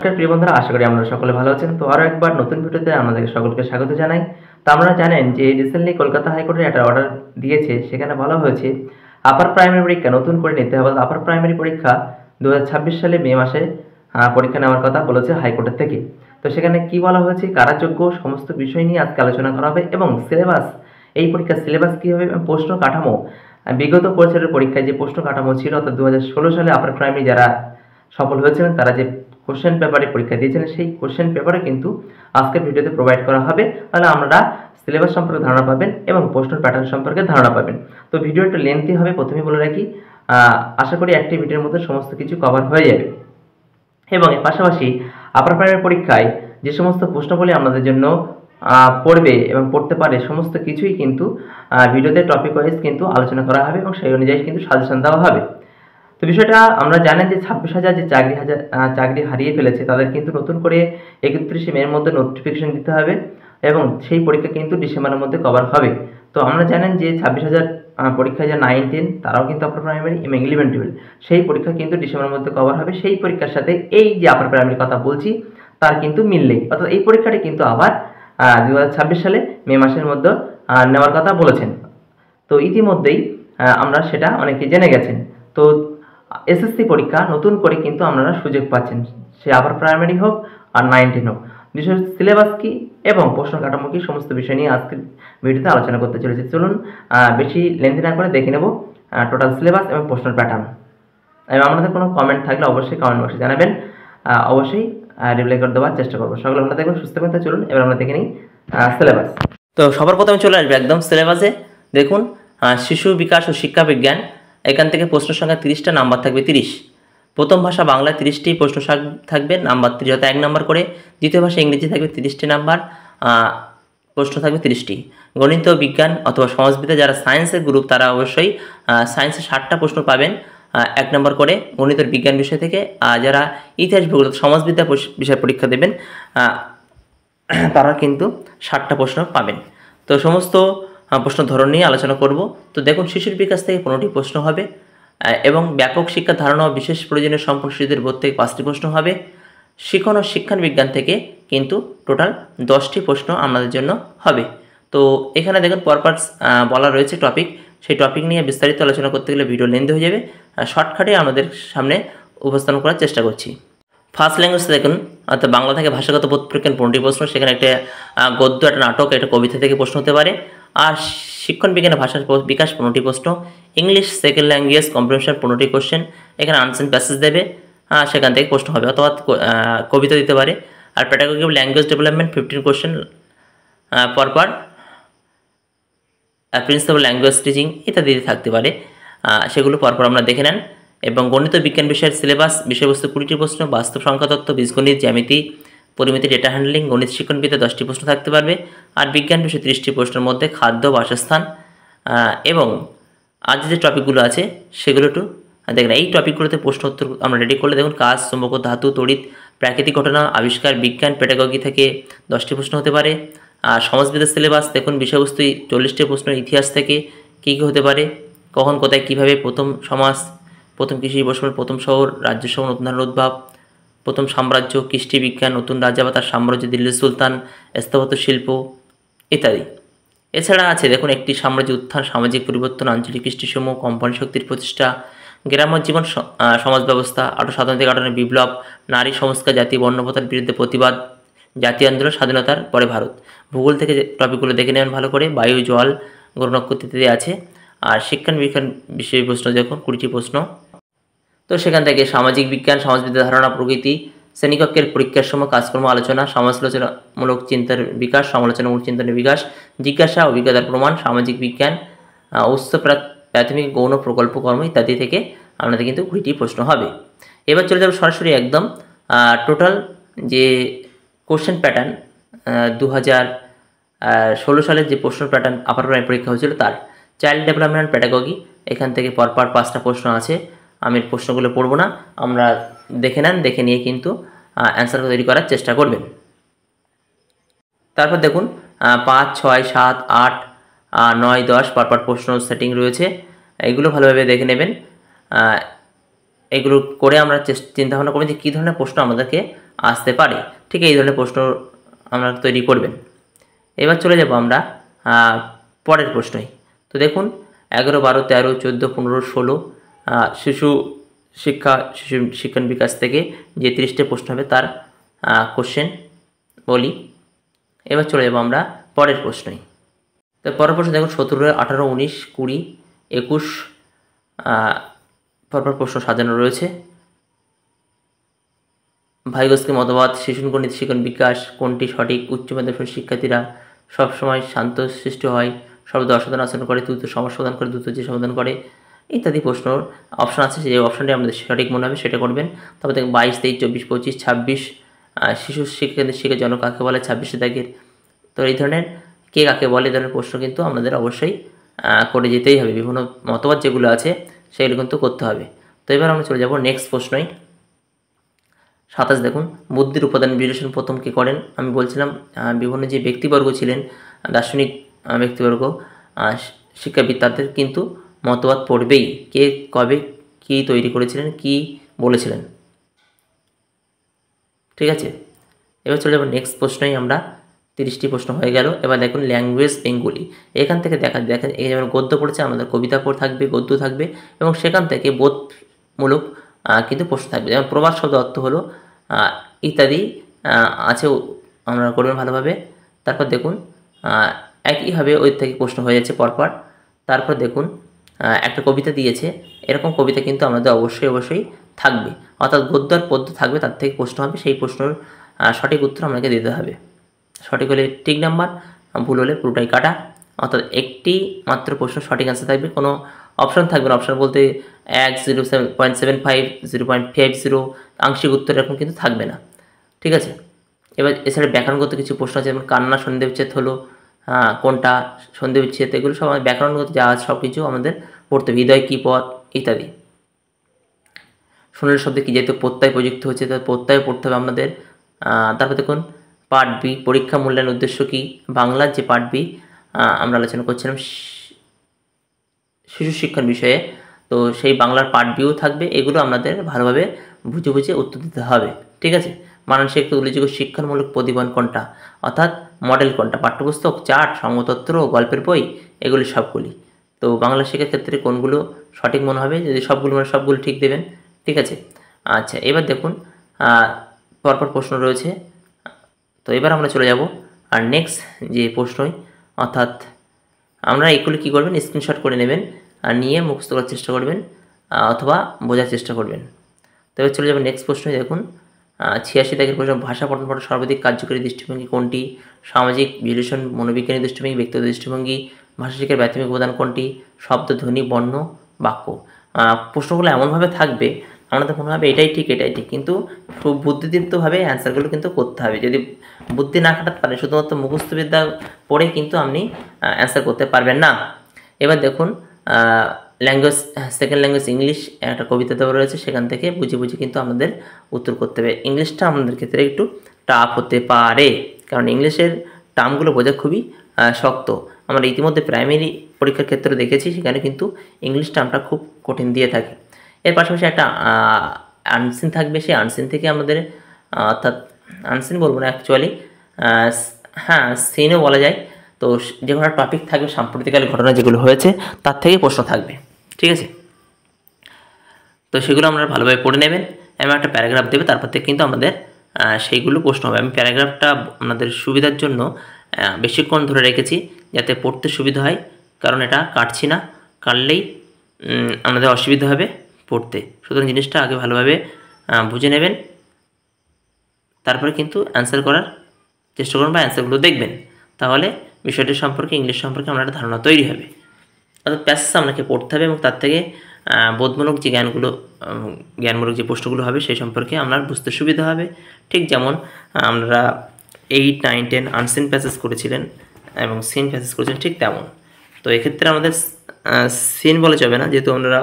নমস্কার প্রিয় বন্ধুরা, আশা করি আপনারা সকলে ভালো আছেন। তো আরো একবার নতুন ভিডিওতে আপনাদের সকলকে স্বাগত জানাই। তো আপনারা জানেন যে রিসেন্টলি কলকাতা হাইকোর্টের একটা অর্ডার দিয়েছে, সেখানে বলা হয়েছে আপার প্রাইমারি পরীক্ষা নতুন করে নিতে হবে। আপার প্রাইমারি পরীক্ষা 2026 সালে মে মাসে পরীক্ষা নেওয়ার কথা বলেছে হাইকোর্টের থেকে। তো সেখানে কি বলা হয়েছে, কারা যোগ্য, সমস্ত বিষয় নিয়ে আজকে আলোচনা করা হবে এবং সিলেবাস, এই পরীক্ষার সিলেবাস কী হবে এবং প্রশ্ন কাঠামো, বিগত বছরের পরীক্ষায় যে প্রশ্ন কাঠামো ছিল, অর্থাৎ 2016 সালে আপার প্রাইমারি যারা সফল হয়েছিলেন তারা যে কোশ্চেন পেপারে পরীক্ষা দিয়েছিলেন, সেই কোশ্চেন পেপারে কিন্তু আজকের ভিডিওতে প্রোভাইড করা হবে। তাহলে আপনারা সিলেবাস সম্পর্কে ধারণা পাবেন এবং প্রশ্নের প্যাটার্ন সম্পর্কে ধারণা পাবেন। তো ভিডিও একটু লেন্থি হবে, প্রথমেই বলে রাখি। আশা করি একটি ভিডিওর মধ্যে সমস্ত কিছু কভার হয়ে যাবে। এবং এর পাশাপাশি আপার প্রাইমারি পরীক্ষায় যে সমস্ত প্রশ্নগুলি আপনাদের জন্য পড়বে এবং পড়তে পারে, সমস্ত কিছুই কিন্তু ভিডিওতে টপিক ওয়াইজ কিন্তু আলোচনা করা হবে এবং সেই অনুযায়ী কিন্তু সাজেশন দেওয়া হবে। তো বিষয়টা আমরা জানেন যে 26,000 যে চাকরি হারিয়ে ফেলেছে, তাদের কিন্তু নতুন করে 31শে মের মধ্যে নোটিফিকেশন দিতে হবে এবং সেই পরীক্ষা কিন্তু ডিসেম্বরের মধ্যে কভার হবে। তো আমরা জানেন যে 26,000 পরীক্ষায় যে 9, 10 তারাও কিন্তু আপার প্রাইমারি এবং 11, 12 সেই পরীক্ষা কিন্তু ডিসেম্বরের মধ্যে কভার হবে। সেই পরীক্ষার সাথে এই যে আপার প্রাইমারির কথা বলছি তার কিন্তু মিল নেই, অর্থাৎ এই পরীক্ষাটি কিন্তু আবার 2026 সালে মে মাসের মধ্যে নেওয়ার কথা বলেছেন। তো ইতিমধ্যেই আমরা সেটা অনেকে জেনে গেছেন। তো এসএসসি পরীক্ষা নতুন করে কিন্তু আপনারা সুযোগ পাচ্ছেন, সে আপার প্রাইমারি হোক আর 9, 10 হোক। বিষয় সিলেবাস কী এবং প্রশ্ন কাঠামো কী, সমস্ত বিষয় নিয়ে আজকের ভিডিওতে আলোচনা করতে চলেছি। চলুন বেশি লেন্থি না করে দেখে নেব টোটাল সিলেবাস এবং প্রশ্নের প্যাটার্ন। এবং আপনাদের কোনো কমেন্ট থাকলে অবশ্যই কমেন্ট বক্সে জানাবেন, অবশ্যই রিপ্লাই করে দেওয়ার চেষ্টা করবো। সকলে আপনারা দেখবেন, সুস্থ থাকবেন। চলুন এবার আমরা দেখে নিই সিলেবাস। তো সবার প্রথমে চলে আসবে একদম সিলেবাসে। দেখুন, শিশু বিকাশ ও শিক্ষা বিজ্ঞান, এখান থেকে প্রশ্ন সংখ্যা 30টা, নাম্বার থাকবে 30। প্রথম ভাষা বাংলা 30টি প্রশ্ন থাকবে, নাম্বার 30, অর্থাৎ 1 নাম্বার করে। দ্বিতীয় ভাষা ইংরেজি থাকবে 30টি নাম্বার, প্রশ্ন থাকবে 30টি। গণিত বিজ্ঞান অথবা সমাজবিদ্যা যারা সায়েন্সের গ্রুপ তারা অবশ্যই সায়েন্সে 60টা প্রশ্ন পাবেন 1 নম্বর করে গণিতের বিজ্ঞান বিষয় থেকে। যারা ইতিহাস ভূগোল সমাজবিদ্যা বিষয় পরীক্ষা দেবেন তারা কিন্তু 60টা প্রশ্ন পাবেন। তো সমস্ত প্রশ্ন ধরন নিয়ে আলোচনা করব। তো দেখুন, শিশুর বিকাশ থেকে 15টি প্রশ্ন হবে এবং ব্যাপক শিক্ষার ধারণা ও বিশেষ প্রয়োজনীয় সম্পন্ন শিশুদের বোধ থেকে 5টি প্রশ্ন হবে। শিক্ষণ ও শিক্ষান বিজ্ঞান থেকে কিন্তু টোটাল 10টি প্রশ্ন আমাদের জন্য হবে। তো এখানে দেখুন পরপর বলা রয়েছে টপিক, সেই টপিক নিয়ে বিস্তারিত আলোচনা করতে গেলে ভিডিও লেন্থি হয়ে যাবে। শর্টকাটে আমাদের সামনে উপস্থাপন করার চেষ্টা করছি। ফার্স্ট ল্যাঙ্গুয়েজ দেখুন, অর্থাৎ বাংলা থেকে ভাষাগত বোধ পরীক্ষার 15টি প্রশ্ন, সেখানে একটা গদ্য, একটা নাটক, একটা কবিতা থেকে প্রশ্ন হতে পারে। আর শিক্ষণ বিজ্ঞানে ভাষার বিকাশ 15টি প্রশ্ন। ইংলিশ সেকেন্ড ল্যাঙ্গুয়েজ কম্প্রিহেনশন 15টি কোশ্চেন, এখানে আনসেন প্যাসেজ দেবে, সেখান থেকে প্রশ্ন হবে, অথবা কবিতা দিতে পারে। আর pedagogy of language development 15 question পরপর, প্রিন্সিপাল ল্যাঙ্গুয়েজ টিচিং ইত্যাদি থাকতে পারে, সেগুলো পরপর আমরা দেখে নেন। এবং গণিত বিজ্ঞান বিষয়ের সিলেবাস বিষয়বস্তু 20টি প্রশ্ন, বাস্তব সংখ্যাতত্ত্ব, বীজগণিত, জ্যামিতি, পরিমিতি, ডেটা হ্যান্ডলিং, গণিত শিক্ষণবিদ্যা 10টি প্রশ্ন থাকতে পারবে। আর বিজ্ঞান বিষয়ে 30টি প্রশ্নের মধ্যে খাদ্য, বাসস্থান এবং আজ যে টপিকগুলো আছে সেগুলো একটু দেখেন। এই টপিকগুলোতে প্রশ্ন উত্তর আমরা রেডি করলে দেখুন, কাজ, চুম্বক, ধাতু, তড়িৎ, প্রাকৃতিক ঘটনা, আবিষ্কার, বিজ্ঞান, পেডাগজি থেকে 10টি প্রশ্ন হতে পারে। আর সমাজবিদ্যার সিলেবাস দেখুন, বিষয়বস্তু 40টি প্রশ্ন, ইতিহাস থেকে কী কী হতে পারে, কখন কোথায় কীভাবে প্রথম সমাজ, প্রথম কৃষি বর্ষণ, প্রথম শহর, রাজ্য সহ নতুন ধারণার উদ্ভব, প্রথম সাম্রাজ্য, কৃষ্টি বিজ্ঞান, নতুন রাজা বা তার সাম্রাজ্য, দিল্লি সুলতান, স্থাপত্য শিল্প ইত্যাদি। এছাড়া আছে দেখুন, একটি সাম্রাজ্য উত্থান, সামাজিক পরিবর্তন, আঞ্চলিক কৃষ্টিসমূহ, কোম্পানি শক্তির প্রতিষ্ঠা, গ্রাম্য জীবন সমাজ ব্যবস্থা, 1857 থেকে 58 বিপ্লব, নারী সংস্কার, জাতীয় বর্ণপ্রথার বিরুদ্ধে প্রতিবাদ, জাতীয় আন্দোলন, স্বাধীনতার পরে ভারত। ভূগোল থেকে টপিকগুলো দেখে নেবেন ভালো করে, বায়ু, জল, গ্রহ নক্ষত্র ইত্যাদি আছে। আর শিক্ষণ বিজ্ঞান বিষয় প্রশ্ন দেখুন 20টি প্রশ্ন। তো সেখান থেকে সামাজিক বিজ্ঞান, সমাজবিদ্যা, ধারণা, প্রকৃতি, শ্রেণীকক্ষের পরীক্ষার সময় কাজকর্ম, আলোচনা, সমালোচনামূলক চিন্তার বিকাশ, সমালোচনামূলক চিন্তার বিকাশ, জিজ্ঞাসা, অভিজ্ঞতার প্রমাণ, সামাজিক বিজ্ঞান, উচ্চ প্রাথমিক গৌণ প্রকল্প কর্ম ইত্যাদি থেকে আপনাদের কিন্তু 20টি প্রশ্ন হবে। এবার চলে যাবো সরাসরি একদম টোটাল যে কোশ্চেন প্যাটার্ন 2016 সালের যে প্রশ্ন প্যাটার্ন আপার প্রাইমারি পরীক্ষা হয়েছিল তার। চাইল্ড ডেভেলপমেন্ট প্যাডাগজি, এখান থেকে পরপর 5টা প্রশ্ন আছে, আমি প্রশ্নগুলো পড়ব না, আমরা দেখে নেন, দেখে নিয়ে কিন্তু অ্যান্সার তৈরি করার চেষ্টা করবেন। তারপর দেখুন 5, 6, 7, 8, 9, 10 পরপর প্রশ্ন সেটিং রয়েছে, এগুলো ভালোভাবে দেখে নেবেন। এগুলো করে আমরা চিন্তাভাবনা করবেন যে কী ধরনের প্রশ্ন আমাদেরকে আসতে পারে। ঠিক এই ধরনের প্রশ্ন আমরা তৈরি করবেন। এবার চলে যাব আমরা পরের প্রশ্নই। তো দেখুন 11, 12, 13, 14, 15, 16 শিশু শিক্ষণ বিকাশ থেকে যে 30টা প্রশ্ন হবে তার কোশ্চেন বলি। এবার চলে যাব আমরা পরের প্রশ্নই। তো পরের প্রশ্ন দেখুন 17, 18, 19, 20, 21 পরপর প্রশ্ন সাজানো রয়েছে। ভাইগস্কি মতবাদ, শিশুগণিত শিক্ষণ বিকাশ কোনটি সঠিক? উচ্চ মাধ্যমিক শিক্ষার্থীরা সবসময় শান্ত সৃষ্ট হয়, সর্বদা অসাধারণ আচরণ করে, দ্রুত সমস্যা সমাধান করে, দ্রুত যে সমাধান করে, ইত্যাদি প্রশ্নর অপশান আছে। যে অপশানটি আমাদের সঠিক মনে হবে সেটা করবেন। তারপর দেখুন 22, 23, 24, 25, 26 শিশু শিক্ষাকেন্দ্রিক শিক্ষার জন্য কাকে বলে 26 দাগের। তো এই ধরনের কে কাকে বলে এই ধরনের প্রশ্ন কিন্তু আমাদের অবশ্যই করে যেতেই হবে। বিভিন্ন মতবাদ যেগুলো আছে সেগুলো কিন্তু করতে হবে। তো এবার আমরা চলে যাব নেক্সট প্রশ্নই। 27 দেখুন বুদ্ধির উপাদান বিশ্লেষণ প্রথম কে করেন? আমি বলছিলাম বিভিন্ন যে ব্যক্তিবর্গ ছিলেন দার্শনিক ব্যক্তিবর্গ শিক্ষাবিদ তাদের কিন্তু মতবাদ পড়বেই, কে কবে কী তৈরি করেছিলেন, কি বলেছিলেন। ঠিক আছে, এবার চলে যাবো নেক্সট প্রশ্নই। আমরা 30টি প্রশ্ন হয়ে গেল। এবার দেখুন ল্যাঙ্গুয়েজ বেঙ্গলি। এখান থেকে দেখেন এই যেমন গদ্য পড়েছে, আমাদের কবিতা থাকবে, গদ্য থাকবে এবং সেখান থেকে বোধমূলক কিন্তু প্রশ্ন থাকবে। যেমন প্রবাদ শব্দ অর্থ হলো ইত্যাদি আছে, আমরা করবেন ভালোভাবে। তারপর দেখুন একইভাবে ওই থেকে প্রশ্ন হয়ে যাচ্ছে পরপর। তারপর দেখুন একটা কবিতা দিয়েছে, এরকম কবিতা কিন্তু আমাদের অবশ্যই থাকবে, অর্থাৎ গদ্য আর পদ্য থাকবে, তার থেকে প্রশ্ন হবে, সেই প্রশ্নের সঠিক উত্তর আমাকে দিতে হবে। সঠিক হলে ঠিক নাম্বার, ভুল হলে পুরোটাই কাটা। অর্থাৎ একটি মাত্র প্রশ্ন সঠিক অ্যান্সার থাকবে, কোনো অপশান থাকবে না। অপশান বলতে 1, 0.75, 0.50 আংশিক উত্তর এরকম কিন্তু থাকবে না। ঠিক আছে, এবার এছাড়া ব্যাকরণগত কিছু প্রশ্ন আছে, যেমন কান্না সন্ধি বিচ্ছেদ হলো কোনটা, সন্ধি বিচ্ছেদ, এগুলো সব ব্যাকরণগত যা আছে সব কিছু আমাদের পড়তে হবে। হৃদয় কী পথ ইত্যাদি। সোনালী শব্দে কী যেহেতু প্রত্যয় প্রযুক্ত হচ্ছে, তার প্রত্যয় পড়তে হবে আমাদের। তারপর দেখুন পার্ট বি পরীক্ষা মূল্যায়নের উদ্দেশ্য কী? বাংলার যে পার্ট বি আমরা আলোচনা করছিলাম শিশু শিক্ষণ বিষয়ে, তো সেই বাংলার পার্ট বিও থাকবে। এগুলো আমাদের ভালোভাবে বুঝে উত্তর দিতে হবে। ঠিক আছে, মানসিক উল্লেখযোগ্য শিক্ষামূলক প্রতিবেদন কোনটা, অর্থাৎ মডেল কোনটা, পাঠ্যপুস্তক, চার্ট, সংবাদপত্র, গল্পের বই, এগুলি সবগুলি। তো বাংলা শেখার ক্ষেত্রে কোনগুলো সঠিক মনে হবে, যদি সবগুলো মানে সবগুলো ঠিক দেবেন। ঠিক আছে, আচ্ছা এবার দেখুন পরপর প্রশ্ন রয়েছে। তো এবার আমরা চলে যাব আর নেক্সট যে প্রশ্নই, অর্থাৎ আমরা এগুলো কী করবেন, স্ক্রিনশট করে নেবেন আর নিয়ে মুখস্থ করার চেষ্টা করবেন অথবা বোঝার চেষ্টা করবেন। তো এবার চলে যাবেন নেক্সট প্রশ্নে। দেখুন 86 দাগের প্রশ্ন, ভাষা পঠন পাঠন সর্বাধিক কার্যকরী দৃষ্টিভঙ্গি কোনটি? সামাজিক বিশ্লেষণ, মনোবিজ্ঞানী দৃষ্টিভঙ্গি, ব্যক্তিগত দৃষ্টিভঙ্গি, ভাষা শিক্ষার প্রাথমিক উপাদান কোনটি? শব্দ, ধ্বনি, বর্ণ, বাক্য। প্রশ্নগুলো এমনভাবে থাকবে আমাদের মনে হবে এটাই ঠিক, কিন্তু খুব বুদ্ধিদীপ্তভাবে অ্যান্সারগুলো কিন্তু করতে হবে। যদি বুদ্ধি না খাটাতে পারেন, শুধুমাত্র মুখস্থবিদ্যা পড়ে কিন্তু আপনি অ্যান্সার করতে পারবেন না। এবার দেখুন ল্যাঙ্গুয়েজ, সেকেন্ড ল্যাঙ্গুয়েজ ইংলিশ, একটা কবিতা দেওয়া রয়েছে, সেখান থেকে বুঝে কিন্তু আমাদের উত্তর করতে হবে। ইংলিশটা আমাদের ক্ষেত্রে একটু টাফ হতে পারে, কারণ ইংলিশের টার্মগুলো বোঝা খুবই শক্ত। আমরা ইতিমধ্যে প্রাইমারি পরীক্ষার ক্ষেত্রে দেখেছি, সেখানে কিন্তু ইংলিশ টার্মটা খুব কঠিন দিয়ে থাকে। এর পাশাপাশি একটা আনসিন থাকবে, সেই আনসিন থেকে আমাদের অর্থাৎ আনসিন বলবো না অ্যাকচুয়ালি, হ্যাঁ সিনও বলা যায়। তো যে কোনো টপিক থাকবে, সাম্প্রতিককালের ঘটনা যেগুলো হয়েছে তার থেকে প্রশ্ন থাকবে। ঠিক আছে, তো সেগুলো আমরা ভালোভাবে পড়ে নেবেন এবং একটা প্যারাগ্রাফ দেবে, তারপর থেকে কিন্তু আমাদের সেইগুলো প্রশ্ন হবে। আমি প্যারাগ্রাফটা আপনাদের সুবিধার জন্য বেশিক্ষণ ধরে রেখেছি, যাতে পড়তে সুবিধা হয়, কারণ এটা কাটছি না, কাটলেই আমাদের অসুবিধা হবে পড়তে। সুতরাং জিনিসটা আগে ভালোভাবে বুঝে নেবেন, তারপরে কিন্তু অ্যান্সার করার চেষ্টা করুন বা অ্যান্সারগুলো দেখবেন, তাহলে বিষয়টি সম্পর্কে, ইংলিশ সম্পর্কে আমার একটা ধারণা তৈরি হবে। অর্থাৎ প্যাসেজ আপনাকে পড়তে হবে এবং তার থেকে বোধমূলক যে জ্ঞানমূলক যে প্রশ্নগুলো হবে সেই সম্পর্কে আপনার বুঝতে সুবিধা হবে। ঠিক যেমন আমরা 8, 9, 10 আনসিন প্যাসেজ করেছিলেন এবং সিন প্যাসেজ করেছিলেন, ঠিক তেমন। তো এক্ষেত্রে আমাদের সিন বলা যাবে না, যেহেতু আমরা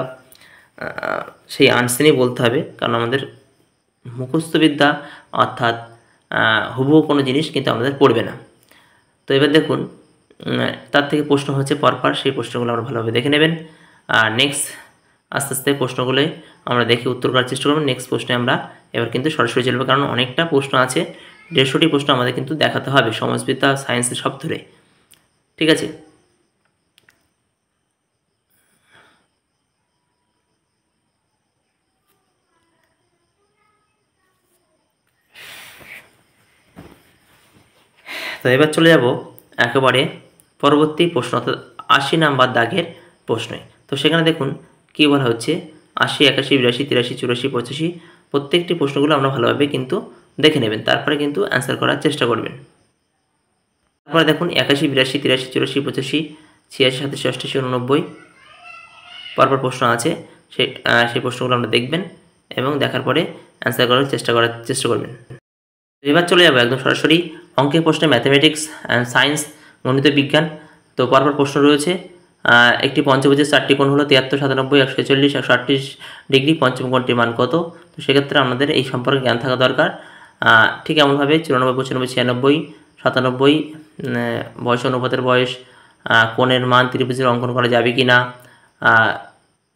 সেই আনসিনই বলতে হবে, কারণ আমাদের মুখস্থবিদ্যা অর্থাৎ হুবহু কোনো জিনিস কিন্তু আমাদের পড়বে না। তো এবার দেখুন তার থেকে প্রশ্ন হচ্ছে পরপর, সেই প্রশ্নগুলো আমরা ভালোভাবে দেখে নেবেন। আর নেক্সট আস্তে আস্তে প্রশ্নগুলো আমরা দেখে উত্তর করার চেষ্টা করব। নেক্সট প্রশ্নে আমরা এবার কিন্তু সরাসরি চলবে, কারণ অনেকটা প্রশ্ন আছে, 150টি প্রশ্ন আমাদের কিন্তু দেখাতে হবে সমাজবিদ্যা সায়েন্সের সব ধরে। ঠিক আছে, তো এবার চলে যাব একেবারে পরবর্তী প্রশ্ন, অর্থাৎ 80 নাম্বার দাগের প্রশ্নে। তো সেখানে দেখুন কী বলা হচ্ছে, 80, 81, 82, 83, 84, 85 প্রত্যেকটি প্রশ্নগুলো আমরা ভালোভাবে কিন্তু দেখে নেবেন, তারপরে কিন্তু অ্যান্সার করার চেষ্টা করবেন। তারপরে দেখুন 81, 82, 83, 84, 85, 86, 87, 88, 89 পরপর প্রশ্ন আছে, সেই প্রশ্নগুলো আমরা দেখবেন এবং দেখার পরে অ্যান্সার করার চেষ্টা করবেন। এবার চলে যাবো একদম সরাসরি অঙ্কের প্রশ্নে, ম্যাথামেটিক্স অ্যান্ড সায়েন্স, গণিত বিজ্ঞান। তো পরপর প্রশ্ন রয়েছে। একটি পঞ্চভুজের 4টি কোণ হলো 73, 97, 140, 138 ডিগ্রি। পঞ্চম কোণটির মান কত? তো সেক্ষেত্রে আমাদের এই সম্পর্কে জ্ঞান থাকা দরকার। ঠিক এমনভাবে 94, 95, 96, 97 বয়স অনুপাতের বয়স, কোণের মান, ত্রিভুজের অঙ্কন করা যাবে কি না,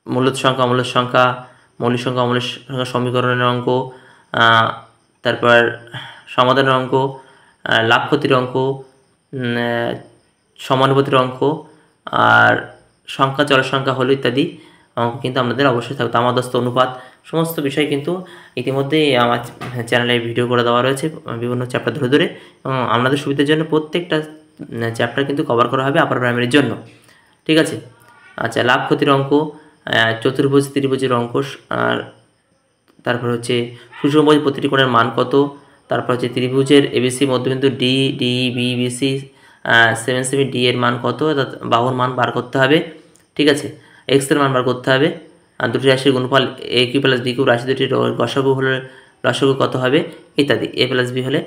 মূলদ সংখ্যা, অমূলদ সংখ্যা, মৌলিক সংখ্যা, অমূলদ সংখ্যা সমীকরণের অঙ্ক, তারপর সমাধানের অঙ্ক, লাভ ক্ষতির অঙ্ক, সমানুপাতির অঙ্ক, আর সংখ্যা, চরের সংখ্যা হলো ইত্যাদি অঙ্ক কিন্তু আমাদের অবশ্যই থাকবে। তামাদস্ত অনুপাত, সমস্ত বিষয় কিন্তু ইতিমধ্যেই আমার চ্যানেলে ভিডিও করে দেওয়া রয়েছে বিভিন্ন চ্যাপ্টার ধরে ধরে, এবং আপনাদের সুবিধার জন্য প্রত্যেকটা চ্যাপ্টার কিন্তু কভার করা হবে আপার প্রাইমারির জন্য। ঠিক আছে, আচ্ছা, লাভ ক্ষতির অঙ্ক, চতুর্ভুজ ত্রিভুজের অঙ্ক, আর তারপর হচ্ছে সুষমভুজ প্রতিটি কোণের মান কত, তারপর হচ্ছে ত্রিভুজের এবিসি মধ্যবিন্দু ডি, ডি বি বিসি 7 সেমি ডি এর মান কত, বাহুর মান বার করতে হবে। ঠিক আছে, এক্স এর মান বার করতে হবে, আর দুটি রাশির গুণফল এ কিউ প্লাস বি কিউ, রাশি দুটির গসাগু হলে লসাগু কত হবে ইত্যাদি। এ প্লাস বি হলে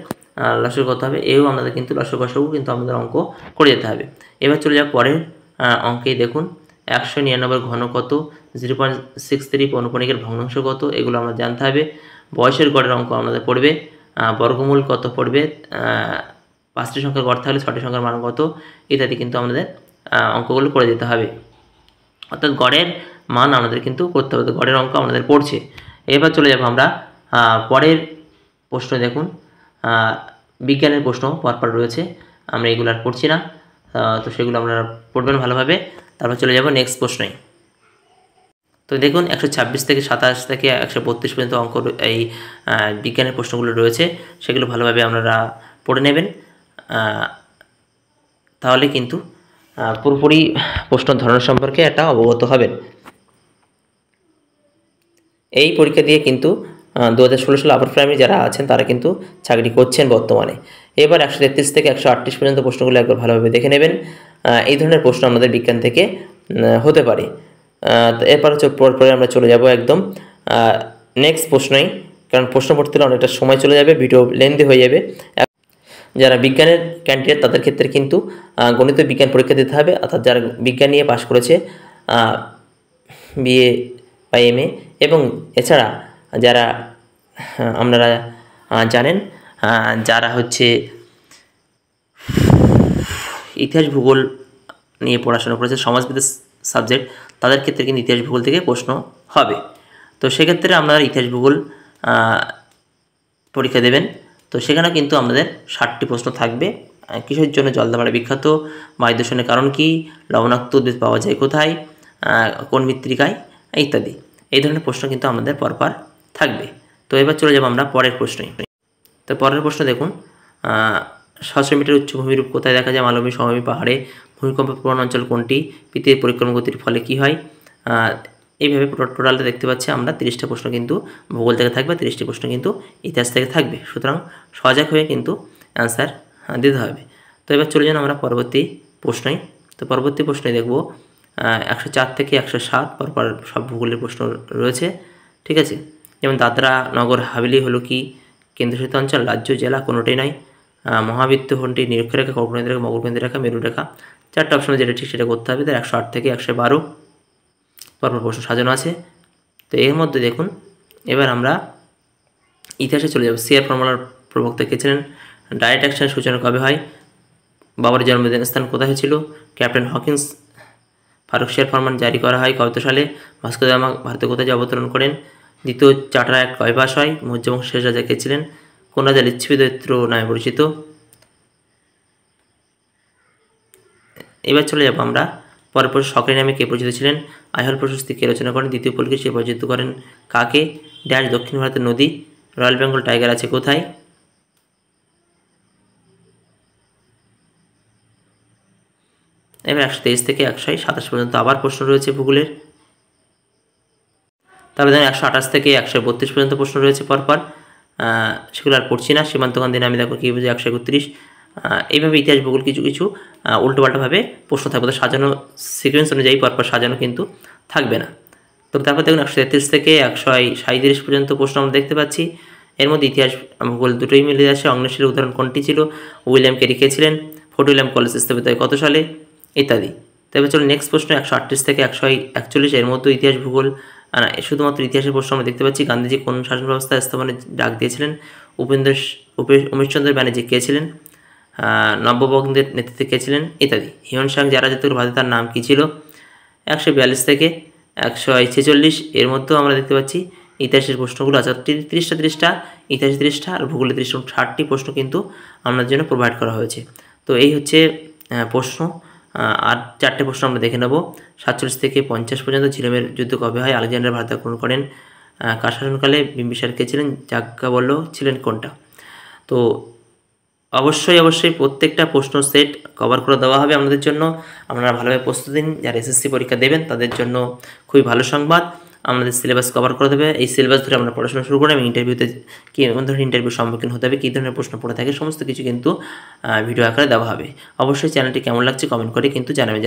লসাগু কত হবে, এও আমাদের কিন্তু গসাগু কিন্তু আমাদের অঙ্ক করে যেতে হবে। এবার চলে যাওয়ার পরের অঙ্কেই দেখুন 199 ঘন কত, 0.63 পৌনঃপুনিকের ভগ্নাংশ কত, এগুলো আমরা জানতে হবে। বয়সের গড়ের অঙ্ক আমাদের পড়বে, বর্গমূল কত পড়বে, 5টি সংখ্যার গড় থাকলে 6টি সংখ্যার মান কত ইত্যাদি কিন্তু আমাদের অঙ্কগুলো করে দিতে হবে। অর্থাৎ গড়ের মান আমাদের কিন্তু করতে হবে, গড়ের অঙ্ক আমাদের পড়ছে। এবার চলে যাব আমরা পরের প্রশ্ন। দেখুন বিজ্ঞানের প্রশ্ন পরপর রয়েছে, আমরা এগুলো আর পড়ছি না, তো সেগুলো আপনারা পড়বেন ভালোভাবে। তারপর চলে যাব নেক্সট প্রশ্নে। তো দেখুন 126 থেকে 27 থেকে 132 পর্যন্ত অঙ্ক এই বিজ্ঞানের প্রশ্নগুলো রয়েছে, সেগুলো ভালোভাবে আপনারা পড়ে নেবেন, তাহলে কিন্তু পুরোপুরি প্রশ্ন ধরনের সম্পর্কে একটা অবগত হবেন। এই পরীক্ষা দিয়ে কিন্তু 2016 সালে আপার প্রাইমারি যারা আছেন তারা কিন্তু চাকরি করছেন বর্তমানে। এবার 133 থেকে 138 পর্যন্ত প্রশ্নগুলো একবার ভালোভাবে দেখে নেবেন। এই ধরনের প্রশ্ন আমাদের বিজ্ঞান থেকে হতে পারে। এরপর হচ্ছে পরে আমরা চলে যাব একদম নেক্সট প্রশ্নেই, কারণ প্রশ্ন পড়তে হলে অনেকটা সময় চলে যাবে, ভিডিও লেন্দি হয়ে যাবে। যারা বিজ্ঞানের ক্যান্ডিডেট তাদের ক্ষেত্রে কিন্তু গণিত বিজ্ঞান পরীক্ষা দিতে হবে, অর্থাৎ যারা বিজ্ঞান নিয়ে পাশ করেছে বিএ বা এমএ, এবং এছাড়া যারা আপনারা জানেন যারা হচ্ছে ইতিহাস ভূগোল নিয়ে পড়াশোনা করেছে, সমাজবিদ্যা সাবজেক্ট, তাদের ক্ষেত্রে কিন্তু ইতিহাস ভূগোল থেকে প্রশ্ন হবে। তো সেক্ষেত্রে আপনারা ইতিহাস ভূগোল পরীক্ষা দেবেন। তো সেখানে কিন্তু আমাদের 60টি প্রশ্ন থাকবে। কিসের জন্য জলদাপাড়া বিখ্যাত, বায়ু দূষণের কারণ কী, লবণাক্ত উদ্ভিদ পাওয়া যায় কোথায়, কোন মৃত্তিকায় ইত্যাদি। এই ধরনের প্রশ্ন কিন্তু আমাদের পরপর থাকবে। তো এবার চলে যাব আমরা পরের প্রশ্নে। তো পরের প্রশ্ন দেখুন 700 মিটার উচ্চভূমিরূপ কোথায় দেখা যায়, মালভূমি, সমভূমি, পাহাড়ে। ভূমিকম্প প্রবণ অঞ্চল কোনটি, পৃথিবীর পরিক্রমা গতির ফলে কী হয়। এইভাবে টোটালটা দেখতে পাচ্ছি আমরা 30টা প্রশ্ন কিন্তু ভূগোল থেকে থাকবে, 30টি প্রশ্ন কিন্তু ইতিহাস থেকে থাকবে। সুতরাং সজাগ হয়ে কিন্তু অ্যান্সার দিতে হবে। তো এবার চলে যান আমরা পরবর্তী প্রশ্নে। তো পরবর্তী প্রশ্নে দেখব 104 থেকে 107 পরপর সব ভূগোলের প্রশ্ন রয়েছে। ঠিক আছে, যেমন দাদরা নগর হাভেলি হলো কি, কেন্দ্রশাসিত অঞ্চল, রাজ্য, জেলা, কোনোটাই নয়। মহাবৃত্ত কোনটি, নিরক্ষরেখা, কর্কটরেখা, মকরকেন্দ্ররেখা, মেরুরেখা। 4টা অপশনে যেটা ঠিক সেটা করতে হবে। তার 108 থেকে 112 পরপর প্রশ্ন সাজানো আছে। তো এর মধ্যে দেখুন এবার আমরা ইতিহাসে চলে যাব। সিআর ফর্মুলার প্রবক্তা কে ছিলেন, ডাইরেক্ট অ্যাকশনের সূচনা কবে হয়, বাবার জন্মদিন স্থান কোথায় হয়েছিল, ক্যাপ্টেন হকিন্স ফারুক শের ফরমান জারি করা হয় কত সালে, ভাস্কো দা গামা ভারতে কোথায় অবতরণ করেন, দ্বিতীয় চাটারা এক কয় পাস হয়? মৌর্য বংশের শেষ রাজা কে ছিলেন? কোন রাজা লিচ্ছবি দৈত্য নামে পরিচিত? এবার চলে যাব আমরা পরপর সরকারি নামে কে পরিচিত ছিলেন? আইহল প্রশস্তি কে রচনা করেন? দ্বিতীয় পুলকেশী পরিচিত করেন কাকে? ড্যাশ দক্ষিণ ভারতের নদী রয়্যাল বেঙ্গল টাইগার আছে কোথায়? এবার 123 থেকে 127 পর্যন্ত আবার প্রশ্ন রয়েছে ভূগোলের। তারপরে দেখুন 128 থেকে 132 পর্যন্ত প্রশ্ন রয়েছে পরপর, সেগুলো আর পড়ছি না। সীমান্ত গান্ধী নামে দেখো কী বুঝে 131। এইভাবে ইতিহাস ভূগোল কিছু কিছু উল্টোপাল্টাভাবে প্রশ্ন থাকবে, তো সাজানো সিকোয়েন্স অনুযায়ী পরপর সাজানো কিন্তু থাকবে না। তো তারপর দেখুন 133 থেকে 137 পর্যন্ত প্রশ্ন আমরা দেখতে পাচ্ছি। এর মধ্যে ইতিহাস ভূগোল দুটোই মিলে আসে। অগ্নিশিলের উদাহরণ কোনটি ছিল? উইলিয়াম কেরি কে ছিলেন? ফোর্ট উইলিয়াম কলেজ স্থাপিত হয় কত সালে? ইত্যাদি। তবে চলো নেক্সট প্রশ্ন 138 থেকে 141, এর মধ্যে ইতিহাস ভূগোল শুধুমাত্র ইতিহাসের প্রশ্ন আমরা দেখতে পাচ্ছি। গান্ধীজি কোন শাসন ব্যবস্থা স্থাপনের ডাক দিয়েছিলেন? উমেশচন্দ্র ব্যানার্জি কে ছিলেন? নব্যবঙ্গের নেতৃত্বে কে ছিলেন? ইত্যাদি। হিউয়েন সাং যারা জাতীয় ভারতে তার নাম কী ছিল? 142 থেকে 146, এর মধ্যেও আমরা দেখতে পাচ্ছি ইতিহাসের প্রশ্নগুলো আছে 30টা ইতিহাস 30টা আর ভূগোলে 60টি প্রশ্ন কিন্তু আমাদের জন্য প্রোভাইড করা হয়েছে। তো এই হচ্ছে প্রশ্ন। আর 4টে প্রশ্ন আমরা দেখে নেব। 47 থেকে 50 পর্যন্ত ঝিলমের যুদ্ধ কবে হয়? আলেকজান্ডার ভারত আক্রমণ করেন কার শাসনকালে? বিম্বিসার কে ছিলেন? যাজ্ঞবল্ক্য ছিলেন কোনটা? তো অবশ্যই প্রত্যেকটা প্রশ্ন সেট কভার করে দেওয়া হবে আমাদের জন্য। আপনারা ভালোভাবে প্রস্তুতি নিন। যারা এসএসসি পরীক্ষা দেবেন তাদের জন্য খুবই ভালো সংবাদ, আমাদের সিলেবাস কভার করে দেবে। এই সিলেবাস ধরে আমরা পড়াশোনা শুরু করে এবং ইন্টারভিউতে কোন ধরনের ইন্টারভিউর সম্মুখীন হতে হবে, কী ধরনের প্রশ্ন পড়ে থাকে, সমস্ত কিছু কিন্তু ভিডিও আকারে দেওয়া হবে। অবশ্যই চ্যানেলটি কেমন লাগছে কমেন্ট করে কিন্তু জানাবে।